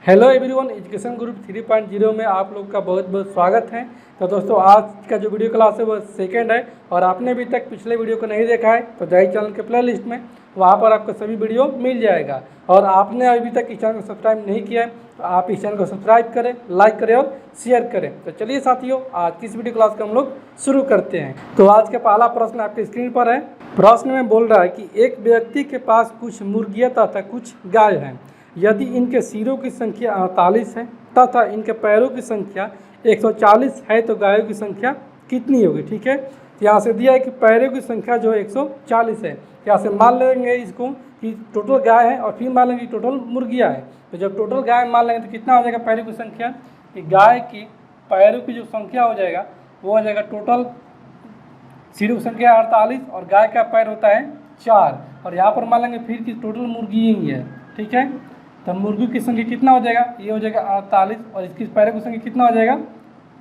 Hello everyone, education group 3.0 में आप लोग का बहुत बहुत स्वागत है। तो दोस्तों, आज का जो वीडियो क्लास है वो सेकंड है और आपने अभी तक पिछले वीडियो को नहीं देखा है तो जाइए चैनल के प्ले लिस्ट में, वहाँ पर आपको सभी वीडियो मिल जाएगा। और आपने अभी तक इस चैनल को सब्सक्राइब नहीं किया है तो आप इस चैनल को सब्सक्राइब करें, लाइक करें और शेयर करें। तो चलिए साथियों, आज की इस वीडियो क्लास को हम लोग शुरू करते हैं। तो आज का पहला प्रश्न आपके स्क्रीन पर है। प्रश्न में बोल रहा है कि एक व्यक्ति के पास कुछ मुर्गियाँ तथा कुछ गाय हैं। यदि इनके सिरों की संख्या 48 है तथा इनके पैरों की संख्या 140 है तो गायों की संख्या कितनी होगी। ठीक है, तो यहाँ से दिया है कि पैरों की संख्या जो है 140 है। यहाँ से मान लेंगे इसको कि टोटल गाय है और फिर मान लेंगे कि टोटल मुर्गियाँ है। तो जब टोटल गाय मान लेंगे तो कितना हो जाएगा पैरों की संख्या, कि गाय की पैरों की जो संख्या हो जाएगा वो हो जाएगा टोटल सिरों की संख्या 48 और गाय का पैर होता है 4। और यहाँ पर मान लेंगे फिर कि टोटल मुर्गी ही है। ठीक है, तो मुर्गी की संख्या कितना हो जाएगा, ये हो जाएगा 48 और इसकी पैरों की संख्या कितना हो जाएगा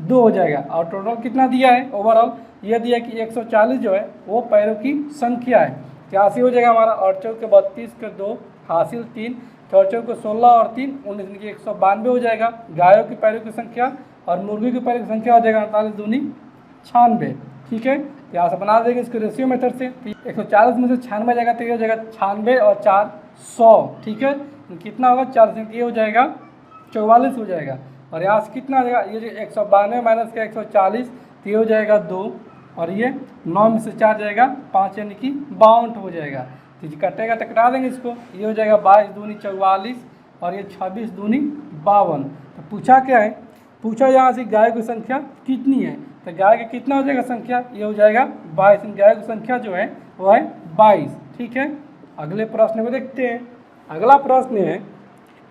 2 हो जाएगा। और टोटल कितना दिया है ओवरऑल, ये दिया है कि 140 जो है वो पैरों की संख्या है। यहाँ से हो जाएगा हमारा 8 चौक के 32 के 2 हासिल 3, 4 चौक को 16 और 3 19 की 192 हो जाएगा गायों की पैरों की संख्या। और मुर्गी की पैरों की संख्या हो जाएगा 48 दूनी 96। ठीक है, यहाँ से बना देंगे इसको रेशियो मेथड से। 140 में से 96 जाएगा तो ये हो जाएगा 96 और 4 100। ठीक है, कितना होगा 4 से ये हो जाएगा 44 हो जाएगा। और यहाँ से कितना हो जाएगा, ये जो 192 माइनस का 140 तो ये हो जाएगा 2 और ये 9 में से 4 जाएगा 5 यानी कि 52 हो जाएगा। तो कटेगा तो कटा देंगे इसको, ये हो जाएगा 22 दूनी 44 और ये 26 दूनी 52। तो पूछा क्या है, पूछा यहाँ से गाय की संख्या कितनी है। तो गाय का कितना हो जाएगा संख्या, ये हो जाएगा 22। गाय की संख्या जो है वो है 22। ठीक है, अगले प्रश्न को देखते हैं। अगला प्रश्न है,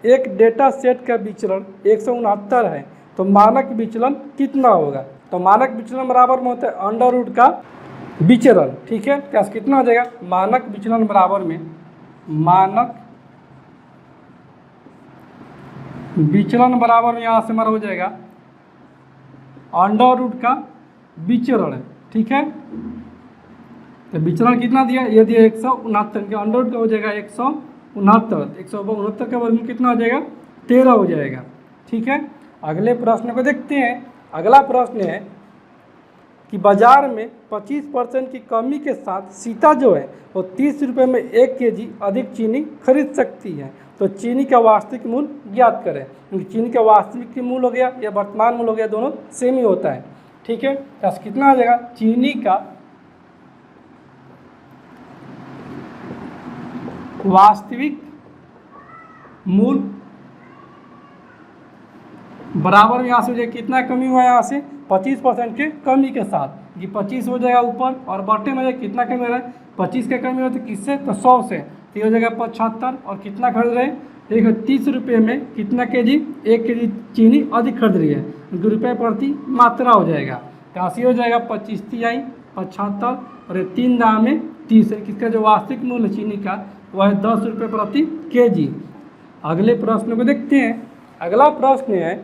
एक डेटा सेट का विचलन 169 है तो मानक विचलन कितना होगा। तो मानक विचलन बराबर में होता है अंडर रूट का विचलन। ठीक है, क्या कितना हो जाएगा, मानक विचलन बराबर में मानक विचलन बराबर में यहाँ से हमारा हो जाएगा अंडर रूट का विचरण। ठीक है, तो विचरण कितना दिया, ये दिया 169 के अंडर रूट का हो जाएगा 169। 169 का वर्ग कितना हो जाएगा 13 हो जाएगा। ठीक है, अगले प्रश्न को देखते हैं। अगला प्रश्न है कि बाजार में 25% की कमी के साथ सीता जो है वो 30 रुपये में 1 kg अधिक चीनी खरीद सकती है। तो चीनी का वास्तविक मूल्य ज्ञात करें। क्योंकि चीनी का वास्तविक मूल्य हो गया या वर्तमान मूल्य हो गया, दोनों सेम ही होता है। ठीक है, तो कितना आ जाएगा, चीनी का वास्तविक मूल्य बराबर में यहाँ से हो जाएगा कितना कमी हुआ है, यहाँ से 25% के कमी के साथ। ये 25 हो जाएगा ऊपर और बटे में कितना कमी हो रहा है, 25 का कमी हो तो किससे, तो 100 से। तो ये हो जाएगा 75 और कितना खरीद रहे हैं, देखो 30 रुपये में कितना केजी, 1 kg चीनी अधिक खरीद रही है, रुपये प्रति मात्रा हो जाएगा। तो यहाँ से हो जाएगा 25 तिहाई 75 और 3 दाम में 30 है। किसका जो वास्तविक मूल्य चीनी का वह है 10 रुपये प्रति kg। अगले प्रश्न को देखते हैं। अगला प्रश्न है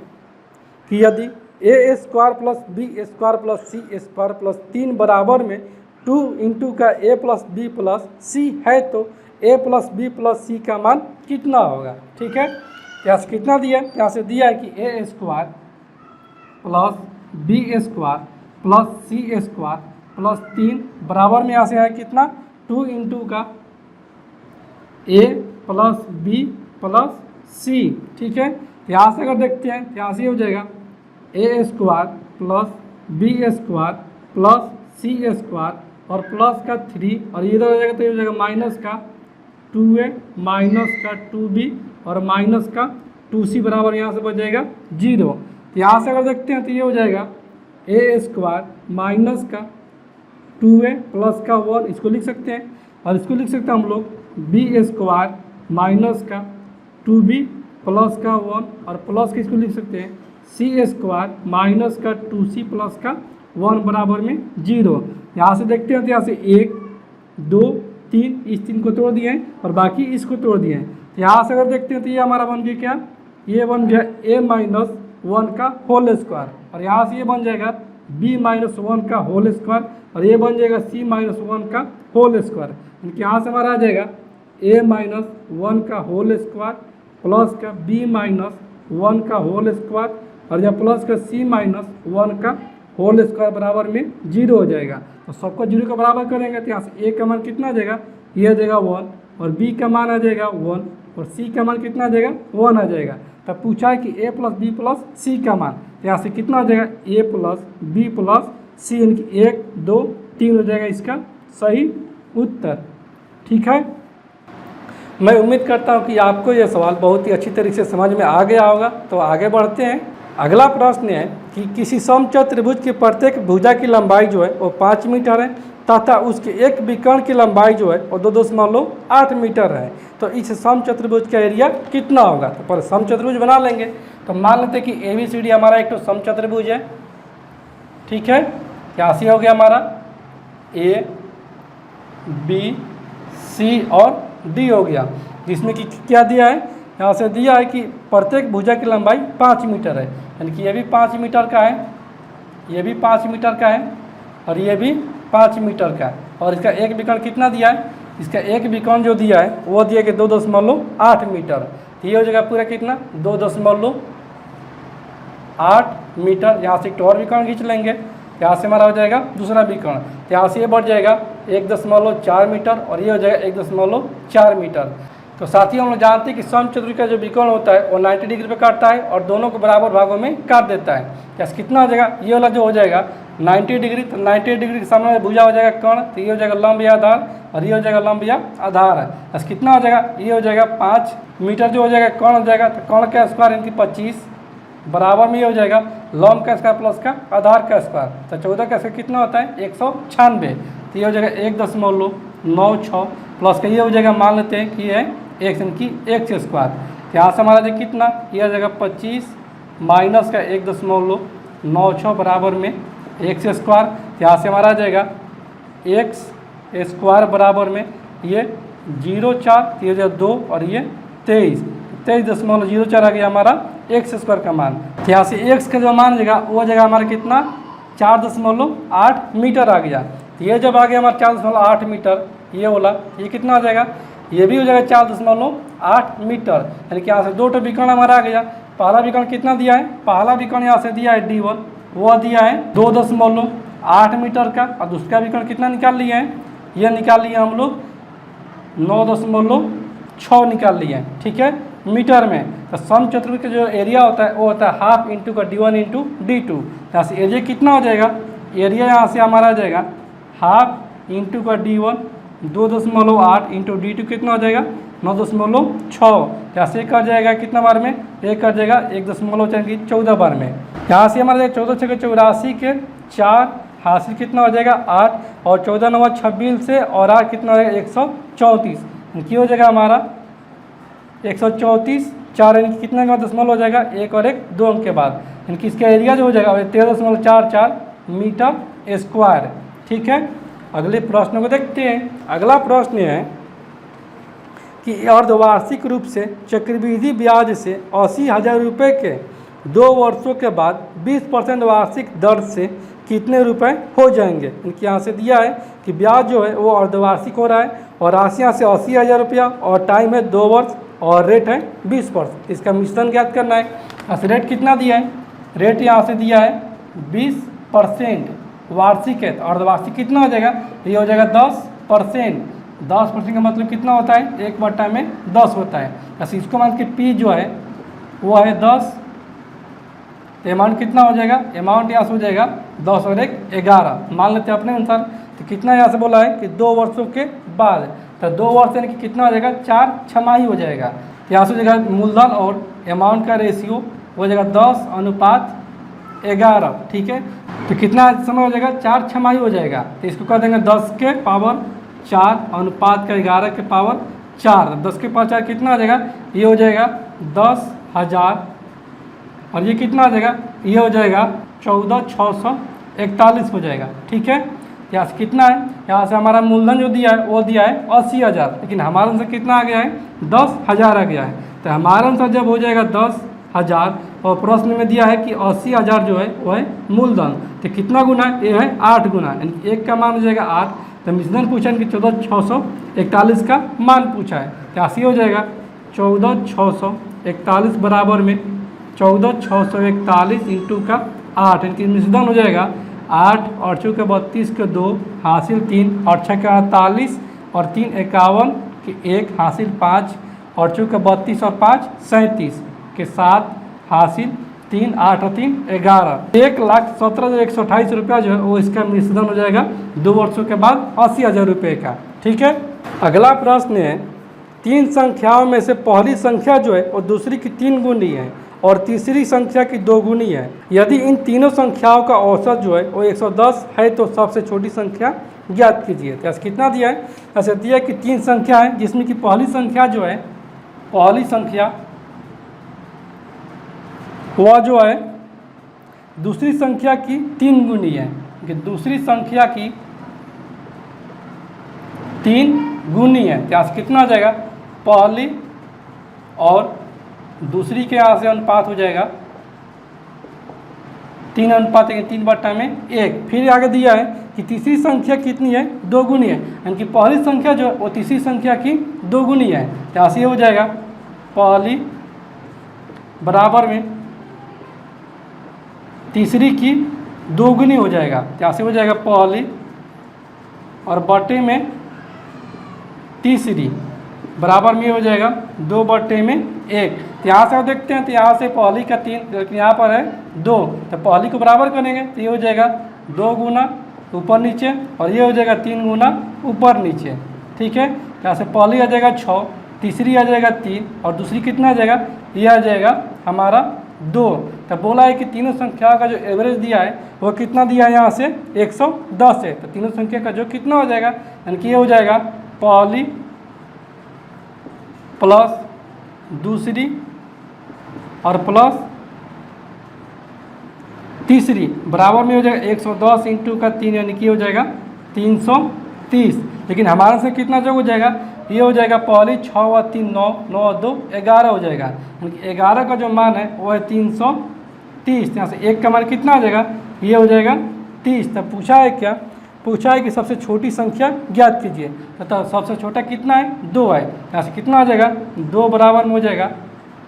कि यदि a square plus B square plus C square plus 3 बराबर में 2 इंटू का a plus B plus C है तो a plus B plus C का मान कितना होगा। ठीक है, यहाँ से कितना दिया है, यहाँ से दिया है कि a square plus B square plus C square plus 3 बराबर में यहाँ से है कितना 2 इंटू का a प्लस बी प्लस सी। ठीक है, यहाँ से अगर देखते हैं यहाँ से हो जाएगा A square plus B square plus C square और प्लस का 3 और इधर हो जाएगा तो ये हो जाएगा माइनस का 2a माइनस का 2b और माइनस का 2c बराबर यहाँ से बच जाएगा 0। यहाँ से अगर देखते हैं तो ये हो जाएगा ए स्क्वायर माइनस का 2a प्लस का 1, इसको लिख सकते हैं। और इसको लिख सकते हैं हम लोग बी स्क्वायर माइनस का 2b प्लस का 1 और प्लस के इसको लिख सकते हैं सी स्क्वायर माइनस का 2c प्लस का 1 बराबर में 0। यहाँ से देखते हैं तो यहाँ से 1 2 3 इस 3 को तोड़ दिए हैं और बाकी इसको तोड़ दिए हैं। यहाँ से अगर देखते हैं तो ये हमारा बन गया क्या, ये बन गया a माइनस 1 का होल स्क्वायर और यहाँ से ये बन जाएगा b माइनस 1 का होल स्क्वायर और ये बन जाएगा c माइनस 1 का होल स्क्वायर। इनके यहाँ से हमारा आ जाएगा a माइनस 1 का होल स्क्वायर प्लस का b माइनस वन का होल स्क्वायर और यह प्लस का सी माइनस वन का होल स्क्वायर बराबर में 0 हो जाएगा। तो सबको 0 के बराबर करेंगे तो यहाँ से ए का मान कितना आ जाएगा, ये आ जाएगा 1 और बी का मान आ जाएगा 1 और सी का मान कितना आ जाएगा 1 आ जाएगा। तब पूछा है कि ए प्लस बी प्लस सी का मान, तो यहाँ से कितना आ जाएगा ए प्लस बी प्लस सी, यानी कि 1 2 3 हो जाएगा इसका सही उत्तर। ठीक है, मैं उम्मीद करता हूँ कि आपको यह सवाल बहुत ही अच्छी तरीके से समझ में आ गया होगा। तो आगे बढ़ते हैं। अगला प्रश्न है कि किसी समचतुर्भुज की प्रत्येक भुजा की लंबाई जो है वो 5 मीटर है तथा उसके एक विकर्ण की लंबाई जो है वो 2.8 मीटर है। तो इस समचतुर्भुज का एरिया कितना होगा। तो पर समचतुर्भुज बना लेंगे। तो मान लेते हैं कि ABCD हमारा एक तो समचतुर्भुज है। ठीक है, क्या सी हो गया हमारा A B C और D हो गया, जिसमें कि क्या दिया है, यहाँ से दिया है कि प्रत्येक भुजा की लंबाई 5 मीटर है, यानी कि ये भी 5 मीटर का है, ये भी 5 मीटर का है और ये भी 5 मीटर का है। और इसका एक विकर्ण कितना दिया है, इसका एक विकर्ण जो दिया है वो दिया कि 2.8 मीटर। तो ये हो जाएगा पूरा कितना 2.8 मीटर। यहाँ से एक और विकर्ण खींच लेंगे, यहाँ से हमारा हो जाएगा दूसरा विकर्ण, तो यहाँ से ये बढ़ जाएगा 1.4 मीटर और ये हो जाएगा 1.4 मीटर। तो साथियों हम लोग जानते हैं कि समचतुर्भुज का जो विकर्ण होता है वो 90 डिग्री पे काटता है और दोनों को बराबर भागों में काट देता है। जैसे कितना हो जाएगा, ये वाला जो हो जाएगा 90 डिग्री, तो 90 डिग्री के सामने भुजा हो जाएगा कर्ण, तो ये हो जाएगा लंब या आधार और ये हो जाएगा लंब या आधार है। बस कितना हो जाएगा, ये हो जाएगा 5 मीटर जो हो जाएगा कर्ण हो जाएगा, तो कर्ण का स्क्वायर यानी कि 25 बराबर में ये हो जाएगा लंब का स्क्वायर प्लस का आधार का स्क्वायर। तो 14 का स्क्वायर कितना होता है 196, तो ये हो जाएगा 1.96 प्लस का ये हो जाएगा, मान लेते हैं कि ये x यानी कि x स्क्वायर। तो यहाँ से हमारा जो कितना ये आ जाएगा 25 माइनस का 1.96 बराबर में x स्क्वायर। तो यहाँ से हमारा आ जाएगा x स्क्वायर बराबर में ये 0.4, तो ये 2 और ये 23.04 आ गया हमारा x स्क्वायर का मान। तो यहाँ से x का जो मान जाएगा वो जगह हमारा कितना 4.8 मीटर आ गया। तो ये जब आ गया हमारा 4.8 मीटर, ये वाला ये कितना आ जाएगा, ये भी हो जाएगा 4.8 मीटर, यानी कि यहाँ से 2 विकर्ण हमारा आ गया। पहला विकर्ण कितना दिया है, पहला विकर्ण यहाँ से दिया है D1, वो दिया है 2.8 मीटर का और दूसरा विकर्ण कितना निकाल लिए हैं, ये निकाल लिए हम लोग 9.6 निकाल लिए हैं। ठीक है, मीटर में। तो समचतुर्भुज का जो एरिया होता है वो होता है हाफ इंटू का D1 इंटू D2। यहाँ से एरिया कितना हो जाएगा, एरिया यहाँ से हमारा आ जाएगा हाफ इंटू का D1 2.8 इंटू D2 कितना हो जाएगा 9.6। यहाँ से एक आ जाएगा कितना बार में, एक आ जाएगा 1.14 बार में। यहाँ से हमारा 14×84 के 4 हासिल कितना हो जाएगा 8 और 14 9 26 से और 8 कितना हो जाएगा 134, क्या हो जाएगा हमारा 134 4 यानी कितना का दशमलव हो जाएगा 1 और 1 2 अंक के बाद, यानी कि इसका एरिया जो हो जाएगा 13.44 मीटर स्क्वायर। ठीक है, अगले प्रश्न को देखते हैं। अगला प्रश्न है कि अर्धवार्षिक रूप से चक्रवृद्धि ब्याज से 80,000 रुपये के 2 वर्षों के बाद 20% वार्षिक दर से कितने रुपए हो जाएंगे। इनके यहाँ से दिया है कि ब्याज जो है वो अर्धवार्षिक हो रहा है और राशि यहाँ से 80,000 रुपया और टाइम है 2 वर्ष और रेट है 20%। इसका मिश्रण ज्ञात करना है। यहाँ से रेट कितना दिया है, रेट यहाँ से दिया है 20% वार्षिक है, तो अर्धवार्षिक कितना हो जाएगा, ये हो जाएगा 10%। 10% का मतलब कितना होता है 1 में 10 होता है। बस इसको मान के पी जो है वो है 10, तो अमाउंट कितना हो जाएगा, अमाउंट यहाँ से हो जाएगा 10 और 1 11 मान लेते हैं अपने अनुसार। तो कितना यहाँ से बोला है कि 2 वर्षों के बाद, तो 2 वर्ष यानी कि कितना हो जाएगा 4 छमाही हो जाएगा। तो यहाँ से हो जाएगा मूलधन और अमाउंट का रेशियो हो जाएगा 10:11। ठीक है, तो कितना समय हो जाएगा 4 छमाही हो जाएगा। तो इसको कर देंगे 10 के पावर 4 अनुपात का 11 के पावर 4। 10 के पावर 4 कितना आ जाएगा, ये हो जाएगा 10,000 और ये कितना आ जाएगा, ये हो जाएगा 14,641 हो जाएगा। ठीक है, यहाँ से कितना है, यहाँ से हमारा मूलधन जो दिया है वो दिया है 80,000, लेकिन हमारा आंसर कितना आ गया है 10,000 आ गया है। तो हमारा आंसर जब हो जाएगा 10,000 और प्रश्न में दिया है कि 80,000 जो है वो है मूलधन, तो कितना गुना है, ये है 8 गुना, यानी 1 का मान हो जाएगा 8। तो मिश्रण पूछा है कि 14,641 का मान पूछा है, तो 80 हो जाएगा 14,641 बराबर में 14,641 इंटू का 8, इनकी मिश्रण हो जाएगा 8 और 4 के 32 के 2 हासिल 3 और 6 के 48 और 3 51 के 1 हासिल 5 और 4 के 32 और 5 37 के 7 हासिल 3 8 और 3 11, 1,17,128 रुपया जो है वो इसका मिश्रण हो जाएगा 2 वर्षों के बाद 80,000 रुपये का। ठीक है, अगला प्रश्न है, तीन संख्याओं में से पहली संख्या जो है वो दूसरी की 3 गुनी है और तीसरी संख्या की 2 गुनी है। यदि इन तीनों संख्याओं का औसत जो है वो 110 है तो सबसे छोटी संख्या ज्ञात कीजिए। तो ऐसे कितना दिया है, ऐसे दिया है कि 3 संख्या है जिसमें कि पहली संख्या जो है, पहली संख्या वह जो है दूसरी संख्या की 3 गुनी है, कि दूसरी संख्या की 3 गुनी है। तो यहाँ से कितना आ जाएगा, पहली और दूसरी के यहाँ से अनुपात हो जाएगा 3 अनुपात 3/1। फिर आगे दिया है कि तीसरी संख्या कितनी है, 2 गुनी है, यानी कि पहली संख्या जो है वो तीसरी संख्या की 2 गुनी है। तो यहाँ से हो जाएगा पहली बराबर में तीसरी की 2 गुनी हो जाएगा। तो यहाँ से हो जाएगा पहली और बटे में तीसरी बराबर में हो जाएगा 2/1। तो यहाँ से देखते हैं, तो यहाँ से पहली का 3, लेकिन यहाँ पर है 2, तो पहली को बराबर करेंगे तो ये हो जाएगा 2 गुना ऊपर नीचे और ये हो जाएगा 3 गुना ऊपर नीचे। ठीक है, यहाँ से पहली आ जाएगा 6, तीसरी आ जाएगा 3 और दूसरी कितना आ जाएगा, ये आ जाएगा हमारा 2। तो बोला है कि तीनों संख्याओं का जो एवरेज दिया है वो कितना दिया है, यहाँ से 110 है। तो तीनों संख्या का जो कितना हो जाएगा, यानी कि ये हो जाएगा पहली प्लस दूसरी और प्लस तीसरी बराबर में हो जाएगा 110 इंटू का 3, यानी कि हो जाएगा 330। लेकिन हमारे से कितना जो हो जाएगा, ये हो जाएगा पहली 6 और 3 9, 9 और 2 11 हो जाएगा, यानी कि 11 का जो मान है वो है 330। यहाँ से 1 का मान कितना आ जाएगा, ये हो जाएगा 30। तब पूछा है क्या, पूछा है कि सबसे छोटी संख्या ज्ञात कीजिए। तो सबसे छोटा कितना है, 2 है। यहाँ से कितना आ जाएगा, 2 बराबर में हो जाएगा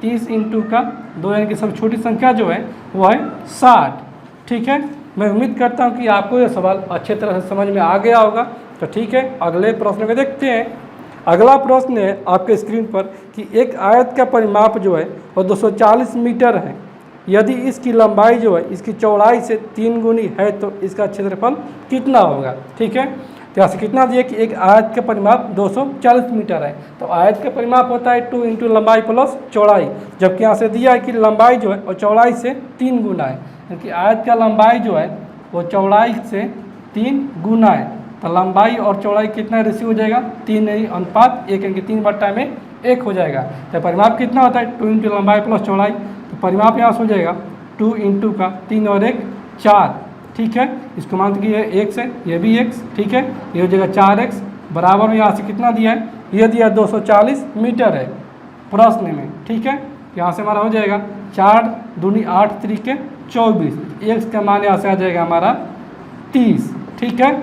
30 इंटू का 2, यानी कि सबसे छोटी संख्या जो है वो है 60। ठीक है, मैं उम्मीद करता हूँ कि आपको ये सवाल अच्छे तरह से समझ में आ गया होगा। तो ठीक है, अगले प्रश्न में देखते हैं। अगला प्रश्न है आपके स्क्रीन पर कि एक आयत का परिमाप जो है वो 240 मीटर है। यदि इसकी लंबाई जो है इसकी चौड़ाई से 3 गुनी है तो इसका क्षेत्रफल कितना होगा। ठीक है, तो यहाँ से कितना दिया कि एक आयत का परिमाप 240 मीटर है। तो आयत का परिमाप होता है 2 इंटू लंबाई प्लस चौड़ाई, जबकि यहाँ से दिया है कि लंबाई जो है और चौड़ाई से 3 गुना है, क्योंकि आयत का लंबाई जो है वो चौड़ाई से 3 गुना है। तो लंबाई और चौड़ाई कितना रेशियो हो जाएगा, 3 अनुपात 1, यानी कि 3/1 हो जाएगा। तो परिमाप कितना होता है, 2 इंटू लंबाई प्लस चौड़ाई। तो परिमाप यहाँ से हो जाएगा 2 इंटू का 3 और 1 4। ठीक है, इसको मान कि ये x है, ये भी x। ठीक है, ये हो जाएगा 4x बराबर में यहाँ से कितना दिया है, ये दिया 240 मीटर है प्रश्न में। ठीक है, यहाँ से हमारा हो जाएगा 4 दूनी 8 त्रिके 24, x का मान यहाँ से आ जाएगा हमारा 30। ठीक है,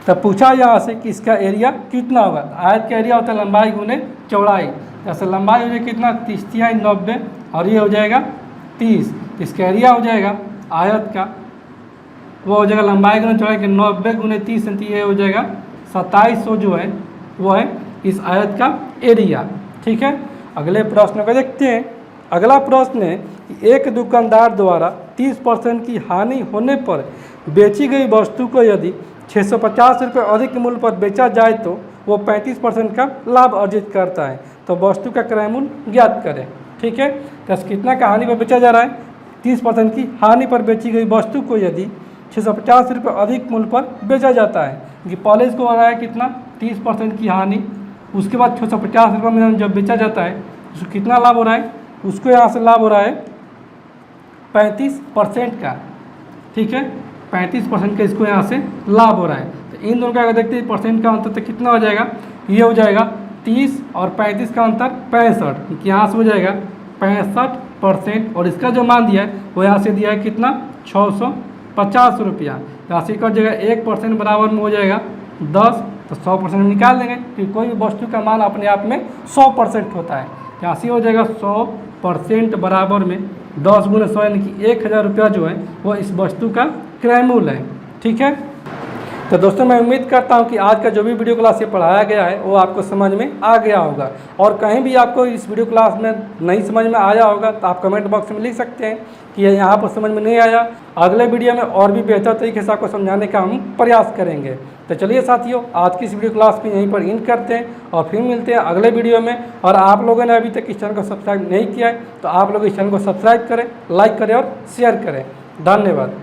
तब पूछा यहाँ से कि इसका एरिया कितना होगा। आयत का एरिया होता है लंबाई गुने चौड़ाई। जैसे लंबाई हो जाएगी कितना, 30 तिहाई 90 और ये हो जाएगा 30। इसका एरिया हो जाएगा आयत का, वो हो जाएगा लंबाई गुने चौड़ाई के 90 गुने 30, ये हो जाएगा 2700 जो है वो है इस आयत का एरिया। ठीक है, अगले प्रश्न को देखते हैं। अगला प्रश्न है कि एक दुकानदार द्वारा 30% की हानि होने पर बेची गई वस्तु को यदि 650 रुपये अधिक मूल्य पर बेचा जाए तो वो 35% का लाभ अर्जित करता है। तो वस्तु का क्रय मूल्य ज्ञात करें। ठीक है, तो कितना का हानि पर बेचा जा रहा है, 30% की हानि पर बेची गई वस्तु को यदि 650 रुपये अधिक मूल्य पर बेचा जाता है, कि पहले इसको हो रहा है कितना 30% की हानि, उसके बाद 650 रुपये में जब बेचा जाता है उसको कितना लाभ हो रहा है, उसको यहाँ से लाभ हो रहा है 35% का। ठीक है, 35% का इसको यहाँ से लाभ हो रहा है। तो इन दोनों का अगर देखते हैं परसेंट का अंतर तो कितना हो जाएगा, ये हो जाएगा 30 और 35 का अंतर 65, यहाँ से हो जाएगा 65%। और इसका जो मान दिया है वो यहाँ से दिया है कितना 650 रुपया। यहाँ से कर जाएगा 1% बराबर में हो जाएगा 10, तो 100% निकाल देंगे, क्योंकि कोई भी वस्तु का मान अपने आप में 100% होता है। 81 हो जाएगा 100% बराबर में 10 गुना 100 यानी कि 1000 रुपया जो है वो इस वस्तु का क्रय मूल्य है। ठीक है, तो दोस्तों मैं उम्मीद करता हूं कि आज का जो भी वीडियो क्लास ये पढ़ाया गया है वो आपको समझ में आ गया होगा। और कहीं भी आपको इस वीडियो क्लास में नहीं समझ में आया होगा तो आप कमेंट बॉक्स में लिख सकते हैं कि ये यहाँ पर समझ में नहीं आया। अगले वीडियो में और भी बेहतर तरीके से आपको समझाने का हम प्रयास करेंगे। तो चलिए साथियों, आज की इस वीडियो क्लास में यहीं पर एंड करते हैं और फिर मिलते हैं अगले वीडियो में। और आप लोगों ने अभी तक इस चैनल को सब्सक्राइब नहीं किया है तो आप लोग इस चैनल को सब्सक्राइब करें, लाइक करें और शेयर करें। धन्यवाद।